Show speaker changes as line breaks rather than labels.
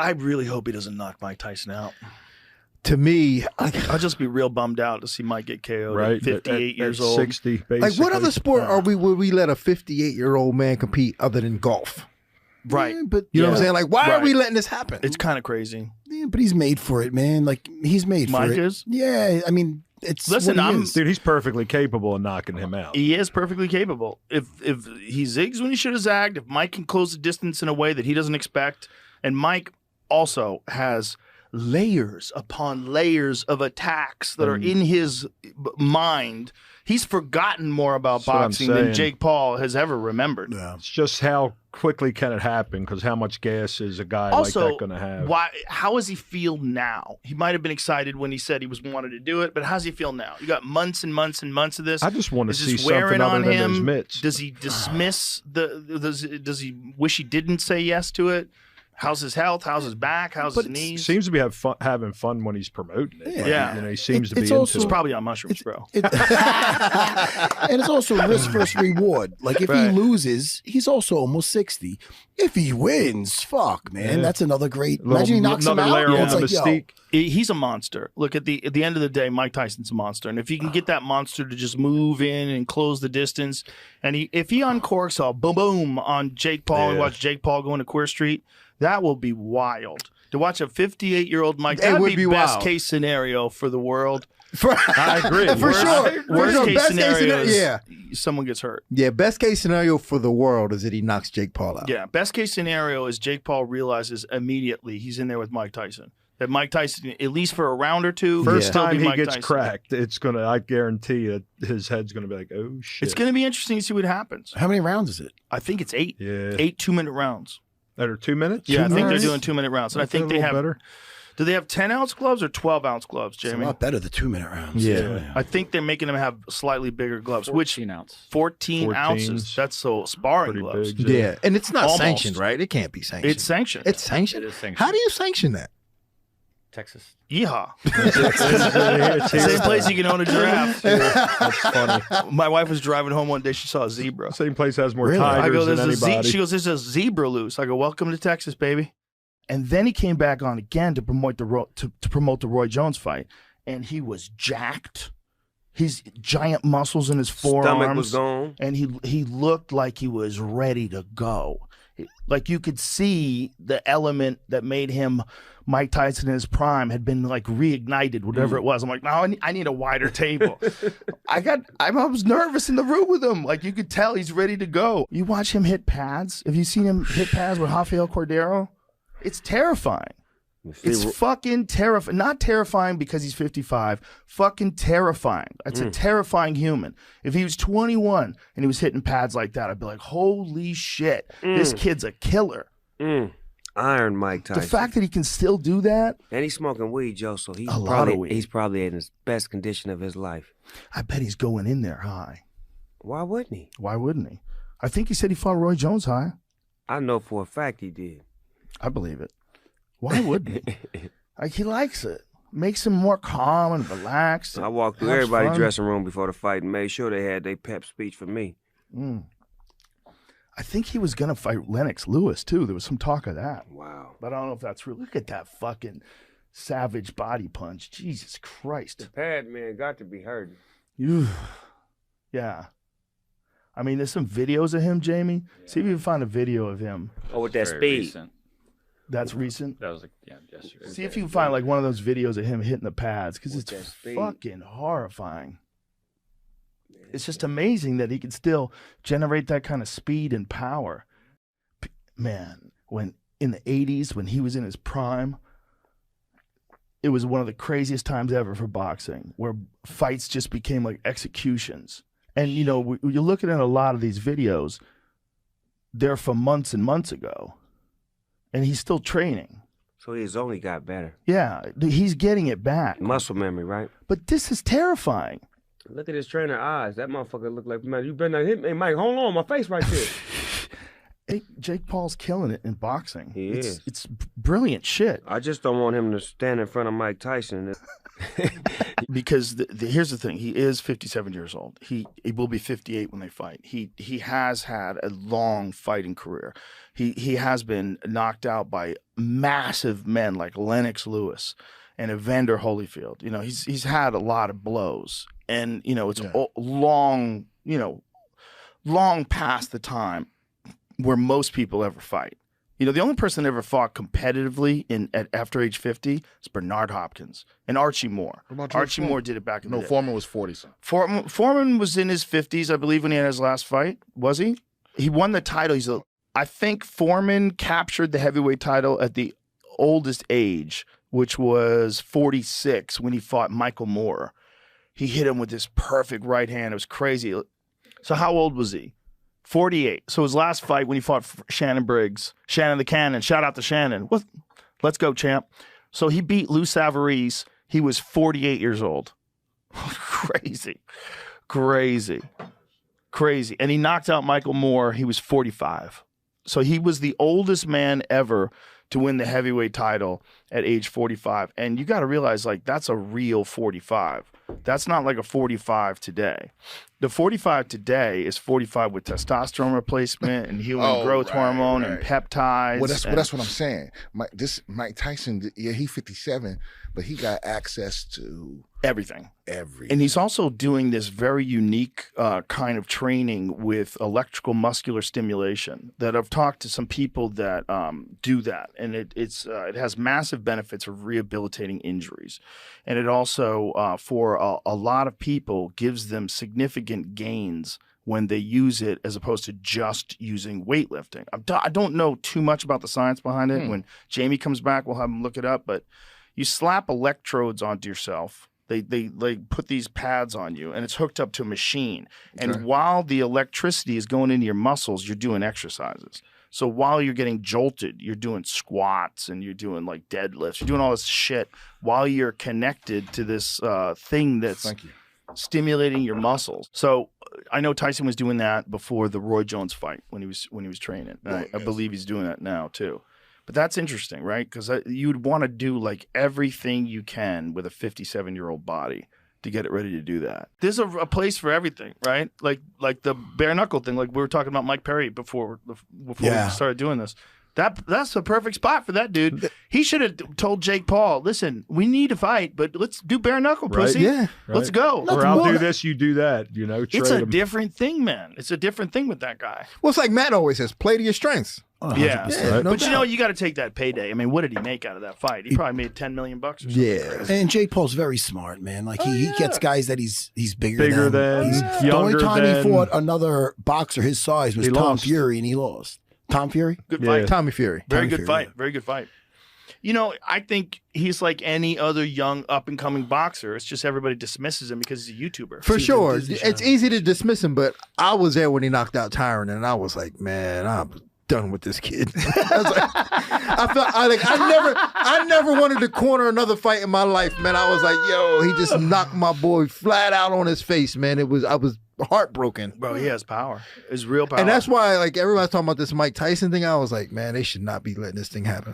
I really hope he doesn't knock Mike Tyson out.
To me,
I'll just be real bummed out to see Mike get KO'd
Right,
at 58 years old.
60, basically.
like what other sport would we let a 58-year-old man compete other than golf?
Right.
Yeah, but
You know what I'm saying? Like, why are we letting this happen?
It's kind of crazy.
yeah, but he's made for it, man. Like he's made for
Mike
it.
is?
Yeah, I mean, it's
Listen,
what he is.
Dude, he's perfectly capable of knocking him out.
He is perfectly capable. If he zigs when he should have zagged, if Mike can close the distance in a way that he doesn't expect, and Mike also has layers upon layers of attacks that are in his mind. He's forgotten more about boxing than Jake Paul has ever remembered.
Yeah.
It's just how quickly can it happen? Because how much gas is a guy
Also,
like that going to have?
How does he feel now? He might have been excited when he said he wanted to do it, but how does he feel now? You got months and months and months of this.
I just want to
Is
see
this
something
wearing
other
on
than
him?
those mitts.
Does he dismiss does he wish he didn't say yes to it? How's his health? How's his back? How's his knees?
Seems to be having fun when he's promoting it.
Yeah.
You know, he seems to be
it's
into
also-
He's
it.
probably on mushrooms, bro.
And it's also risk versus reward. Like if he loses, he's also almost 60. If he wins, fuck, man, that's another great. Imagine he knocks him
another
out.
layer on
It's
the
like, yo,
mystique.
He's a monster. Look, at the end of the day, Mike Tyson's a monster. And if he can get that monster to just move in and close the distance, and if he uncorks a boom boom on Jake Paul and watch Jake Paul go into Queer Street, that will be wild. To watch a 58-year-old Mike, that would be best case scenario for the world.
I agree.
For sure.
Worst case
Best
scenario is
yeah.
someone gets hurt.
Yeah, best case scenario for the world is that he knocks Jake Paul out.
Yeah, best case scenario is Jake Paul realizes immediately he's in there with Mike Tyson. That Mike Tyson, at least for a round or two,
First
still
time
be
he
Mike
gets
Tyson.
cracked, it's gonna. I guarantee that his head's gonna be like, "Oh shit!"
It's going to be interesting to see what happens.
How many rounds is it?
I think it's 8.
Yeah.
8 2-minute rounds.
That are 2 minutes.
Yeah, I think they're
minutes?
doing 2-minute rounds. And I think
a
they
little
have.
better.
Do they have 10-ounce gloves or 12-ounce gloves,
It's a
Jamie?
lot better than 2-minute rounds.
Yeah.
I think they're making them have slightly bigger gloves,
14 ounce.
14 ounces.
14s.
That's so sparring
Pretty
gloves.
big.
Yeah, and it's not
Almost.
sanctioned, right? It can't be sanctioned.
It's sanctioned.
It's sanctioned?
It is sanctioned.
How do you sanction that?
Texas.
Yeehaw.
It's
Same place you can own a giraffe.
That's funny.
My wife was driving home one day. She saw a zebra.
Same place has more
Really?
tigers
I go,
than
there's
anybody.
she goes, there's a zebra loose. I go, welcome to Texas, baby. And then he came back on again to promote the Roy Jones fight, and he was jacked. He's giant muscles in his forearms.
Stomach was gone.
And he looked like he was ready to go. Like you could see the element that made him Mike Tyson in his prime had been like reignited, whatever it was. I'm like, no, I need a wider table. I was nervous in the room with him. Like you could tell he's ready to go. You watch him hit pads. Have you seen him hit pads with Rafael Cordero? It's terrifying. It's fucking terrifying. Not terrifying because he's 55. Fucking terrifying. That's a terrifying human. If he was 21 and he was hitting pads like that, I'd be like, holy shit, this kid's a killer.
Iron Mike Tyson.
The fact that he can still do that,
and he's smoking weed, Joe, so he's
A lot of weed.
he's probably in his best condition of his life.
I bet he's going in there high.
Why wouldn't he?
Why wouldn't he? I think he said he fought Roy Jones high.
I know for a fact he did.
I believe it. Why wouldn't he? Like he likes it. Makes him more calm and relaxed.
I walked through
Has
everybody's
fun.
dressing room before the fight and made sure they had their pep speech for me.
I think he was gonna fight Lennox Lewis too. There was some talk of that.
Wow.
But I don't know if that's real. Look at that fucking savage body punch. Jesus Christ.
Pad man got to be hurting.
Yeah. I mean, there's some videos of him, Jamie. See if you can find a video of him.
Oh, with that
Very
speed.
recent.
That's recent.
That was like, yeah, yesterday.
See if you can find like one of those videos of him hitting the pads because
With
it's
that speed.
fucking horrifying. It's just amazing that he can still generate that kind of speed and power. Man, when in the 80s, when he was in his prime, it was one of the craziest times ever for boxing, where fights just became like executions. And, you know, you're looking at a lot of these videos, they're from months and months ago, and he's still training.
So he's only got better.
Yeah, he's getting it back.
Muscle memory, right?
But this is terrifying.
Look at his trainer eyes. That motherfucker look like, man, you better not hit me. Hey, Mike, hold on, my face right there.
Hey, Jake Paul's killing it in boxing.
He
it's,
is.
It's brilliant shit.
I just don't want him to stand in front of Mike Tyson.
Because here's the thing: he is 57 years old. He will be 58 when they fight. He has had a long fighting career. he has been knocked out by massive men like Lennox Lewis and Evander Holyfield. You know, he's had a lot of blows, and you know, it's long, you know, long past the time where most people ever fight. You know, the only person that ever fought competitively after age 50 is Bernard Hopkins and Archie Moore. Archie Moore did it back in the day.
Foreman was 40-something.
Foreman was in his 50s, I believe, when he had his last fight. Was he? He won the title. I think Foreman captured the heavyweight title at the oldest age, which was 46 when he fought Michael Moore. He hit him with this perfect right hand. It was crazy. So how old was he? 48. So his last fight when he fought Shannon Briggs, Shannon the Cannon, shout out to Shannon. Let's go, champ. So he beat Lou Savarese. He was 48 years old. Crazy. And he knocked out Michael Moore. He was 45. So he was the oldest man ever to win the heavyweight title at age 45. And you got to realize, like, that's a real 45. That's not like a 45 today. The 45 today is 45 with testosterone replacement and human growth hormone and peptides.
Well, that's what I'm saying. Mike Tyson, yeah, he's 57, but he got access to
everything. And he's also doing this very unique kind of training with electrical muscular stimulation that I've talked to some people that do that. And it has massive benefits of rehabilitating injuries. And it also, for a lot of people, gives them significant gains when they use it as opposed to just using weightlifting. I don't know too much about the science behind it. When Jamie comes back, we'll have him look it up. But you slap electrodes onto yourself. They put these pads on you, and it's hooked up to a machine. And while the electricity is going into your muscles, you're doing exercises. So while you're getting jolted, you're doing squats and you're doing like deadlifts. You're doing all this shit while you're connected to this thing that's stimulating your muscles. So I know Tyson was doing that before the Roy Jones fight when he was training. And I believe he's doing that now too. But that's interesting, right? Because you'd want to do like everything you can with a 57-year-old body to get it ready to do that. There's a place for everything, right? Like the bare knuckle thing, like we were talking about Mike Perry before we started doing this. That's the perfect spot for that dude. He should have told Jake Paul, listen, we need to fight, but let's do bare knuckle, pussy.
Yeah.
Let's go.
Or I'll do this, you do that, you know.
It's a different thing, man. It's a different thing with that guy.
Well, it's like Matt always says, play to your strengths.
Yeah,
no
but
doubt.
you know, you got to take that payday. I mean, what did he make out of that fight? He probably made $10 million or something.
Yeah,
and Jake Paul's very smart, man. Like he gets guys that he's bigger
than,
the only time
younger
he fought another boxer his size was Tom Fury, and he lost. Tom Fury,
good fight.
Tommy Fury,
very good fight. Very good fight. You know, I think he's like any other young up and coming boxer. It's just everybody dismisses him because he's a YouTuber.
For sure, it's easy to dismiss him, but I was there when he knocked out Tyron, and I was like, man, I'm done with this kid. I never wanted to corner another fight in my life, man. I was like, yo, he just knocked my boy flat out on his face, man. I was heartbroken.
Bro, he has power. It's real power.
And that's why, like, everybody's talking about this Mike Tyson thing. I was like, man, they should not be letting this thing happen.